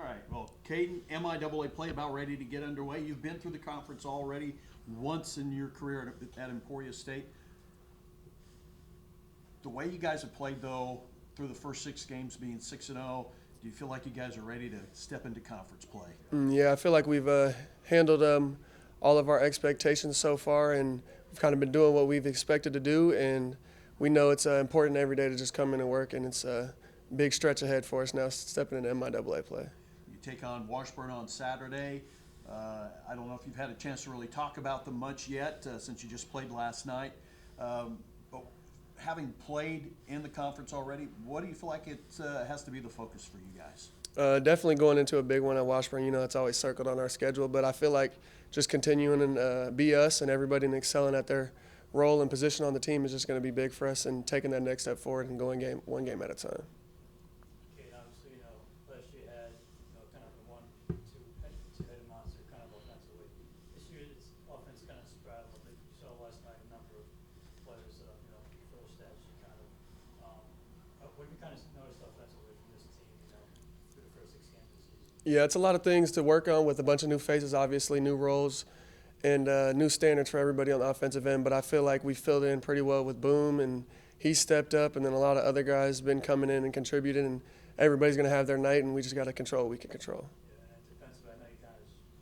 All right. Well, Caden, MIAA play about ready to get underway. You've been through the conference already once in your career at Emporia State. The way you guys have played, though, through the first 6 games being 6-0, do you feel like you guys are ready to step into conference play? Yeah, I feel like we've handled all of our expectations so far, and we've kind of been doing what we've expected to do. And we know it's important every day to just come in and work, and it's a big stretch ahead for us now stepping into MIAA play. You take on Washburn on Saturday. I don't know if you've had a chance to really talk about them much yet since you just played last night. But having played in the conference already, what do you feel like it has to be the focus for you guys? Definitely going into a big one at Washburn. You know, it's always circled on our schedule, but I feel like just continuing and be us and everybody and excelling at their role and position on the team is just going to be big for us, and taking that next step forward and going one game at a time. Okay, and obviously, last year you had, kind of the 1-2-headed monster kind of offensively. This year, it's offense kind of straddled. I think you saw last night a number of players, full stats. You kind of, what have you kind of noticed offensively from this team, through the first 6 games of the season? Yeah, it's a lot of things to work on with a bunch of new faces, obviously, new roles, and new standards for everybody on the offensive end. But I feel like we filled in pretty well with Boom, and he stepped up, and then a lot of other guys been coming in and contributing, and everybody's going to have their night, and we just got to control what we can control. Yeah, and defensively, I know you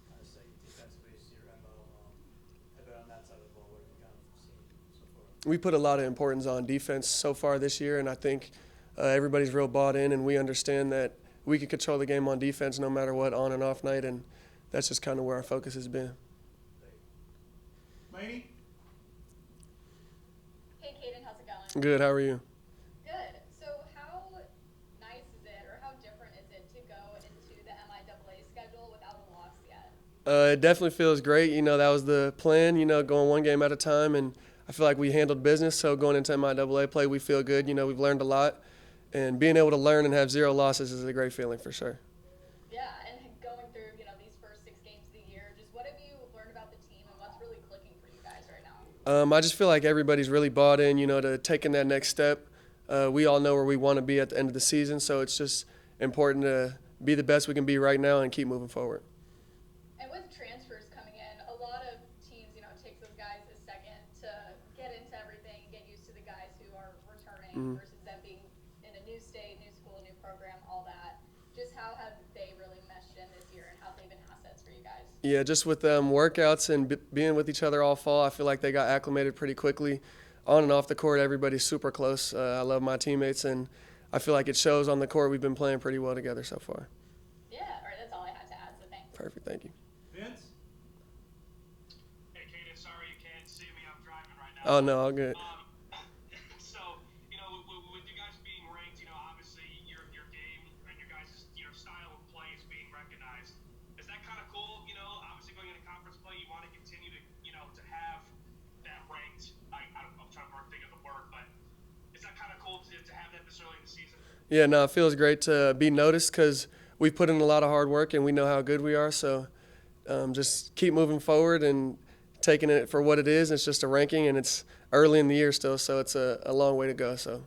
kind of say defensively is your MO. But on that side of the ball, what have you kind of seen so far? We put a lot of importance on defense so far this year, and I think everybody's real bought in, and we understand that we can control the game on defense no matter what, on and off night, and that's just kind of where our focus has been. Laney? Hey, Caden, how's it going? Good, how are you? Good. So how nice is it, or how different is it to go into the MIAA schedule without a loss yet? It definitely feels great. You know, that was the plan, going one game at a time, and I feel like we handled business. So going into MIAA play, we feel good. You know, we've learned a lot, and being able to learn and have 0 losses is a great feeling for sure. Yeah, and going through, these first 6 games of the year, just what have you learned about the team and what's really clicking for you guys right now? I just feel like everybody's really bought in, to taking that next step. We all know where we want to be at the end of the season, so it's just important to be the best we can be right now and keep moving forward. And with transfers coming in, a lot of teams, it takes those guys a second to get into everything, get used to the guys who are returning versus them being in a new state, new school, new program, all that. Just how have they really meshed in this year, and how have they been assets for you guys? Yeah, just with workouts and being with each other all fall, I feel like they got acclimated pretty quickly. On and off the court, everybody's super close. I love my teammates, and I feel like it shows on the court. We've been playing pretty well together so far. Yeah, all right, that's all I had to add, so thanks. Perfect, thank you. Vince? Hey, Kaden, sorry you can't see me. I'm driving right now. Oh, no, all good. So, with you guys being ranked, obviously your game and your guys' style of play is being recognized. Is that kind of cool? Obviously going into conference play, you want to continue to have that ranked. I'm trying to think of the word, but is that kind of cool to have that this early in the season? Yeah, no, it feels great to be noticed because we've put in a lot of hard work and we know how good we are. So just keep moving forward and taking it for what it is. It's just a ranking, and it's early in the year still, so it's a long way to go. So.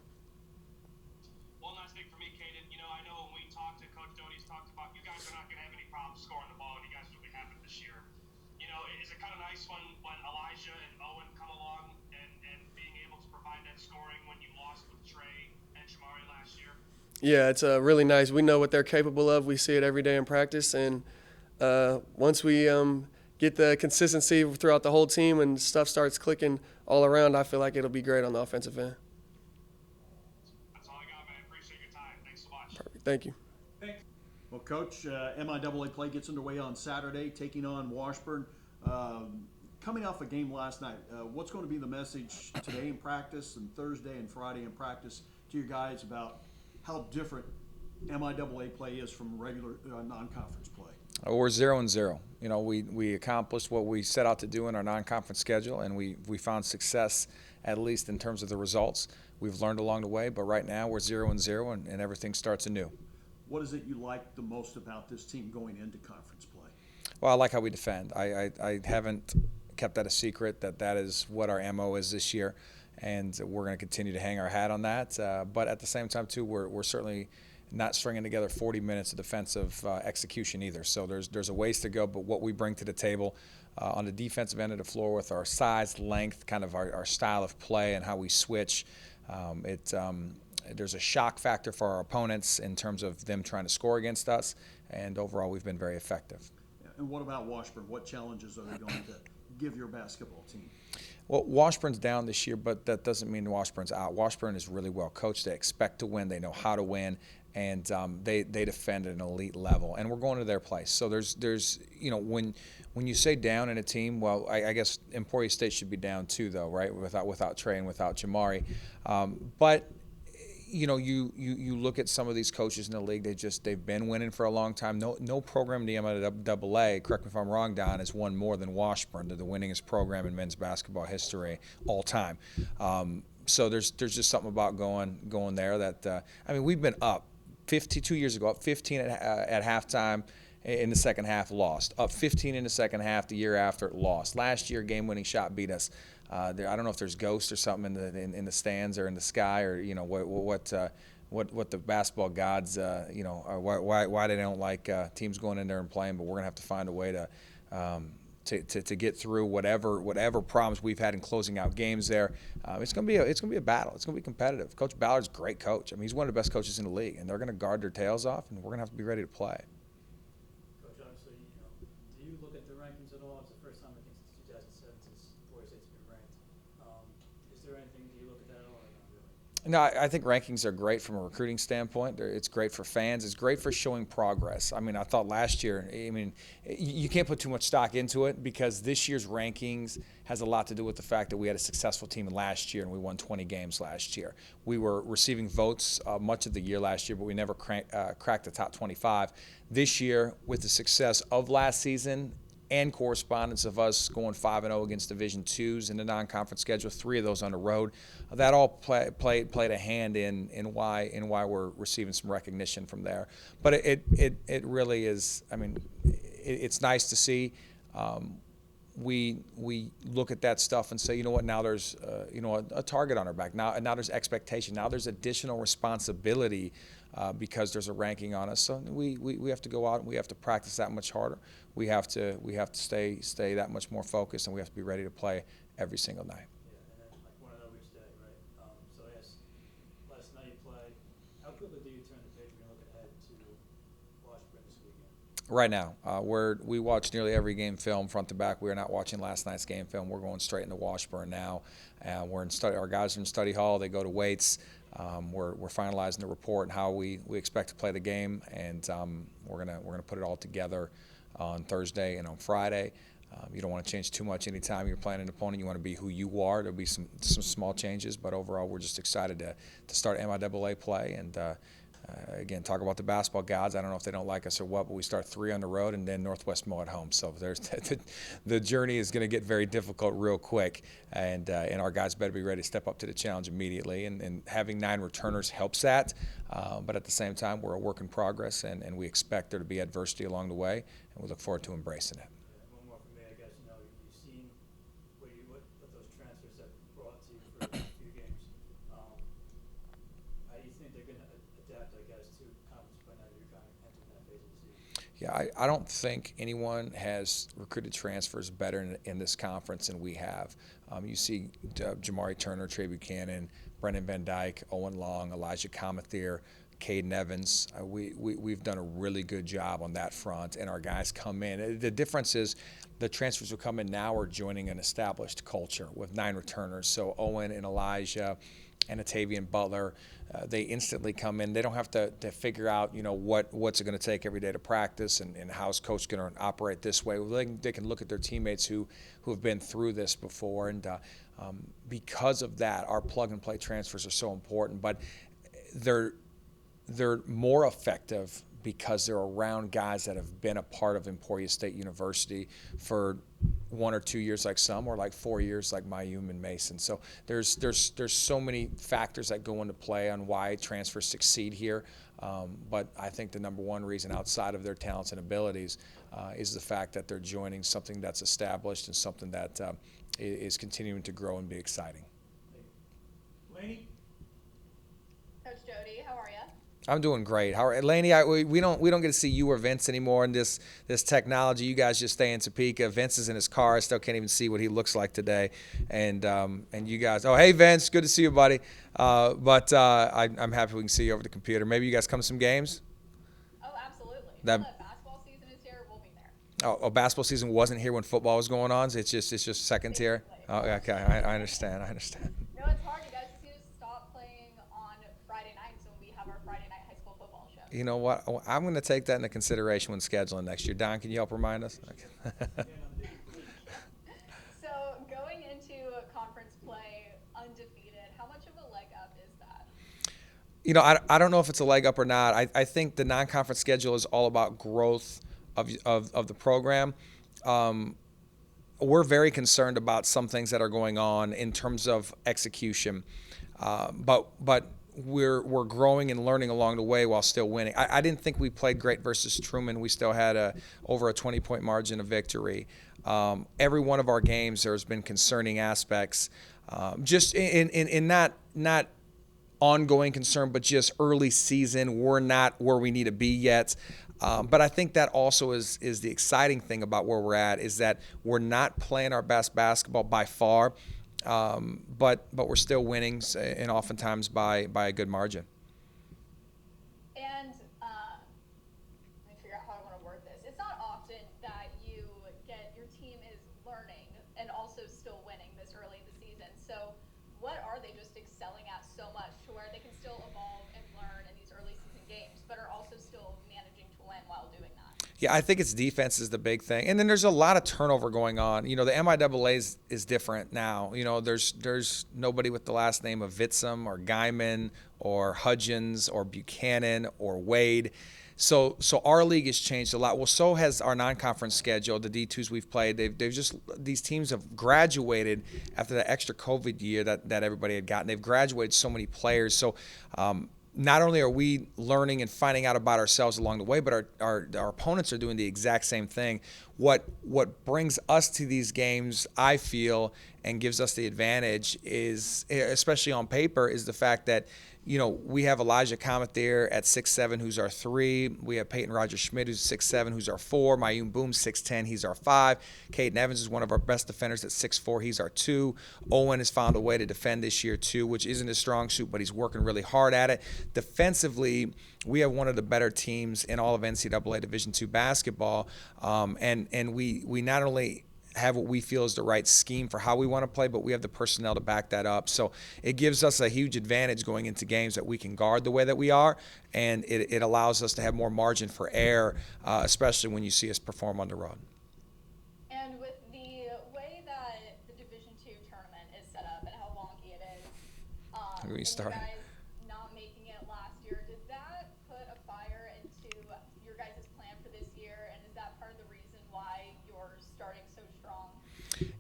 One last thing for me, Kaden. I know when we talked to Coach Doty's talked about you guys are not going to have any problems scoring the ball, and you guys really have it this year. Is it kind of nice when Elijah and Owen come along and being able to provide that scoring when you lost with Trey and Shamari last year? Yeah, it's really nice. We know what they're capable of. We see it every day in practice, and once we get the consistency throughout the whole team and stuff starts clicking all around, I feel like it'll be great on the offensive end. That's all I got, man. Appreciate your time. Thanks so much. Perfect. Thank you. Well, Coach, MIAA play gets underway on Saturday, taking on Washburn. Coming off a game last night, what's going to be the message today in practice and Thursday and Friday in practice to your guys about how different MIAA play is from regular non-conference play? We're 0-0. We accomplished what we set out to do in our non-conference schedule, and we found success, at least in terms of the results. We've learned along the way, but right now we're 0-0, and everything starts anew. What is it you like the most about this team going into conference play? Well, I like how we defend. I haven't kept that a secret that is what our MO is this year, and we're going to continue to hang our hat on that. But at the same time, too, we're certainly not stringing together 40 minutes of defensive execution either. So there's a ways to go, but what we bring to the table on the defensive end of the floor with our size, length, kind of our style of play and how we switch, there's a shock factor for our opponents in terms of them trying to score against us, and overall we've been very effective. And what about Washburn? What challenges are they going to give your basketball team? Well, Washburn's down this year, but that doesn't mean Washburn's out. Washburn is really well coached. They expect to win. They know how to win, and they defend at an elite level. And we're going to their place. So there's when you say down in a team, well, I guess Emporia State should be down too, though, right? Without Trey and without Jamari, but. You look at some of these coaches in the league. They've been winning for a long time. No program in the MIAA, correct me if I'm wrong, Don, has won more than Washburn, the winningest program in men's basketball history all time. So there's just something about going there that we've been up 2 years ago, up 15 at halftime. In the second half, lost. Up 15 in the second half. The year after, lost. Last year, game-winning shot beat us. I don't know if there's ghosts or something in the stands or in the sky, or what the basketball gods why they don't like teams going in there and playing. But we're gonna have to find a way to get through whatever problems we've had in closing out games there. It's gonna be a battle. It's gonna be competitive. Coach Ballard's a great coach. He's one of the best coaches in the league, and they're gonna guard their tails off, and we're gonna have to be ready to play. Obviously, do you look at the rankings at all? It's the first time I think since 2007 since Emporia State's been ranked. Is there anything, do you look at that at all or not really? No, I think rankings are great from a recruiting standpoint. It's great for fans. It's great for showing progress. I thought last year, you can't put too much stock into it because this year's rankings has a lot to do with the fact that we had a successful team last year and we won 20 games last year. We were receiving votes much of the year last year, but we never cracked the top 25. This year, with the success of last season and correspondence of us going 5-0 against Division IIs in the non-conference schedule, 3 of those on the road, that all played a hand in why we're receiving some recognition from there. But it really is. It's nice to see. We look at that stuff and say, you know what? Now there's a target on our back. Now there's expectation. Now there's additional responsibility because there's a ranking on us. So we have to go out and we have to practice that much harder. We have to stay that much more focused, and we have to be ready to play every single night. Yeah, and then like one of each day, right? So I guess last night you played. How quickly do you turn the page when you look ahead to Washburn this weekend? Right now, we watch nearly every game film front to back. We are not watching last night's game film. We're going straight into Washburn now. We're in study. Our guys are in study hall. They go to weights. We're finalizing the report and how we expect to play the game, and we're gonna put it all together on Thursday and on Friday. You don't want to change too much anytime you're playing an opponent. You want to be who you are. There'll be some small changes, but overall we're just excited to start MIAA play and again, talk about the basketball gods. I don't know if they don't like us or what, but we start 3 on the road and then Northwest Mo at home. So the journey is going to get very difficult real quick, and our guys better be ready to step up to the challenge immediately. And having 9 returners helps that, but at the same time, we're a work in progress, and we expect there to be adversity along the way, and we look forward to embracing it. One more from me, I guess. You've seen what those transfers have brought to you for a few games. How do you think they're going to adapt, I guess, to conference play now that you're kind of entering that phase of the season? Yeah, I don't think anyone has recruited transfers better in this conference than we have. You see Jamari Turner, Trey Buchanan, Brendan Van Dyke, Owen Long, Elijah Comethier, Caden Evans. We've done a really good job on that front, and our guys come in. The difference is the transfers who come in now are joining an established culture with 9 returners. So Owen and Elijah and Atavian Butler, they instantly come in. They don't have to figure out, what's it going to take every day to practice and how's coach going to operate this way. They can look at their teammates who have been through this before, and because of that, our plug-and-play transfers are so important. But they're more effective because they're around guys that have been a part of Emporia State University for 1 or 2 years like some, or like 4 years like Mayum and Mason. So there's so many factors that go into play on why transfers succeed here. But I think the number one reason outside of their talents and abilities is the fact that they're joining something that's established and something that is continuing to grow and be exciting. Laney? Coach Jody, how are you? I'm doing great. How are Laney? We don't get to see you or Vince anymore in this technology. You guys just stay in Topeka. Vince is in his car. I still can't even see what he looks like today. And you guys. Oh, hey Vince, good to see you, buddy. I'm happy we can see you over the computer. Maybe you guys come to some games. Oh, absolutely. That- Now that basketball season is here, we'll be there. Oh, basketball season wasn't here when football was going on. So it's just second tier. Oh, okay. I understand. No, it's hard. You guys just need to stop playing on Friday nights when we have our Friday night high school football show. You know what? I'm going to take that into consideration when scheduling next year. Don, can you help remind us? Okay. So going into conference play undefeated, how much of a leg up is that? You know, I don't know if it's a leg up or not. I think the non-conference schedule is all about growth of the program. We're very concerned about some things that are going on in terms of execution, but we're growing and learning along the way while still winning. I didn't think we played great versus Truman. We still had over a 20-point margin of victory. Every one of our games, there's been concerning aspects, just in not ongoing concern, but just early season. We're not where we need to be yet. But I think that also is the exciting thing about where we're at, is that we're not playing our best basketball by far, but we're still winning, and oftentimes by a good margin. And let me figure out how I want to word this. It's not often that your team is learning and also still winning this early in the season. So what are they just excelling at so much to where they can still evolve and learn in these early season games, but are also still managing to win while doing that? Yeah, I think it's defense is the big thing. And then there's a lot of turnover going on. You know, the MIAA is different now. You know, there's nobody with the last name of Vitsum or Guyman or Hudgens or Buchanan or Wade. So our league has changed a lot. Well, so has our non-conference schedule, the D2s we've played. These teams have graduated after the extra COVID year that everybody had gotten. They've graduated so many players. So not only are we learning and finding out about ourselves along the way, but our opponents are doing the exact same thing. What brings us to these games, I feel, and gives us the advantage is, especially on paper, is the fact that, you know, we have Elijah Comet there at 6'7", who's our 3. We have Peyton Roger Schmidt, who's 6'7", who's our 4. Mayum Boom, 6'10", he's our 5. Caden Evans is one of our best defenders at 6'4", he's our 2. Owen has found a way to defend this year too, which isn't his strong suit, but he's working really hard at it. Defensively, we have one of the better teams in all of NCAA Division II basketball, and we not only have what we feel is the right scheme for how we want to play, but we have the personnel to back that up. So it gives us a huge advantage going into games that we can guard the way that we are, and it allows us to have more margin for error, especially when you see us perform on the road. And with the way that the Division II tournament is set up and how wonky it is, Where you and start? you guys not making it last year, did that put a fire into your guys' plan for this year? And is that part of the reason why you're starting so strong?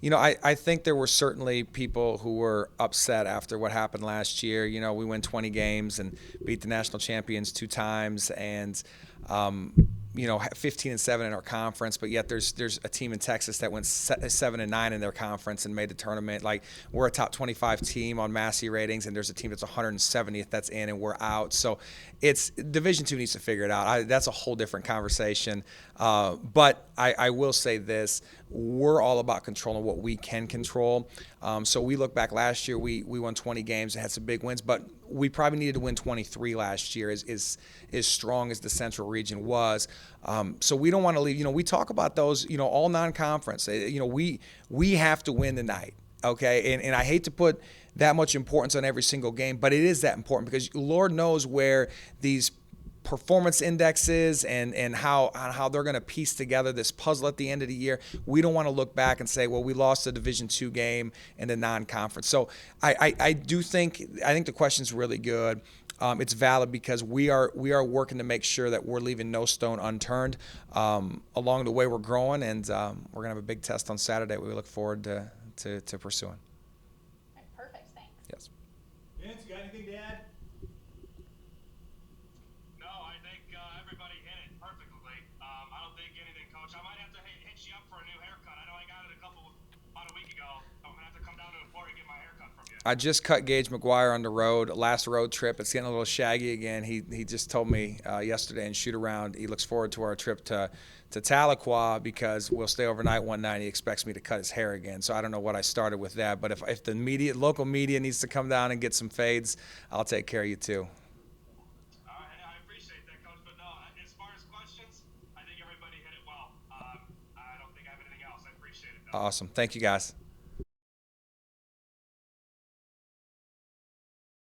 You know, I think there were certainly people who were upset after what happened last year. You know, we win 20 games and beat the national champions 2 times, and 15-7 in our conference, but yet there's a team in Texas that went 7-9 in their conference and made the tournament. Like, we're a top 25 team on Massey ratings, and there's a team that's 170th that's in, and we're out. So it's Division II needs to figure it out. That's a whole different conversation. But I will say this: we're all about controlling what we can control. So we look back last year, we won 20 games and had some big wins, but we probably needed to win 23 last year, as strong as the Central region was. So we don't want to leave. You know, we talk about those, you know, all non-conference. You know, we have to win tonight, okay? And I hate to put that much importance on every single game, but it is that important, because Lord knows where these performance indexes and how they're going to piece together this puzzle at the end of the year. We don't want to look back and say, well, we lost a Division II game in the non-conference. So I think the question's really good. It's valid, because we are working to make sure that we're leaving no stone unturned along the way we're growing, and we're going to have a big test on Saturday we look forward to pursuing. All right, perfect, thanks. Yes. Vince, you got anything to add? No, I think everybody hit it perfectly. I don't think anything, Coach. I might have to hit you up for a new haircut. I know I got it about a week ago. I'm going to have to come down to Emporia and get my haircut from you. I just cut Gage McGuire on the road, last road trip. It's getting a little shaggy again. He just told me yesterday in shoot around he looks forward to our trip to Tahlequah because we'll stay overnight one night. He expects me to cut his hair again. So I don't know what I started with that. But if the local media needs to come down and get some fades, I'll take care of you too. I appreciate that, Coach. But no, as far as questions, I think everybody hit it well. I don't think I have anything else. I appreciate it, though. Awesome. Thank you, guys.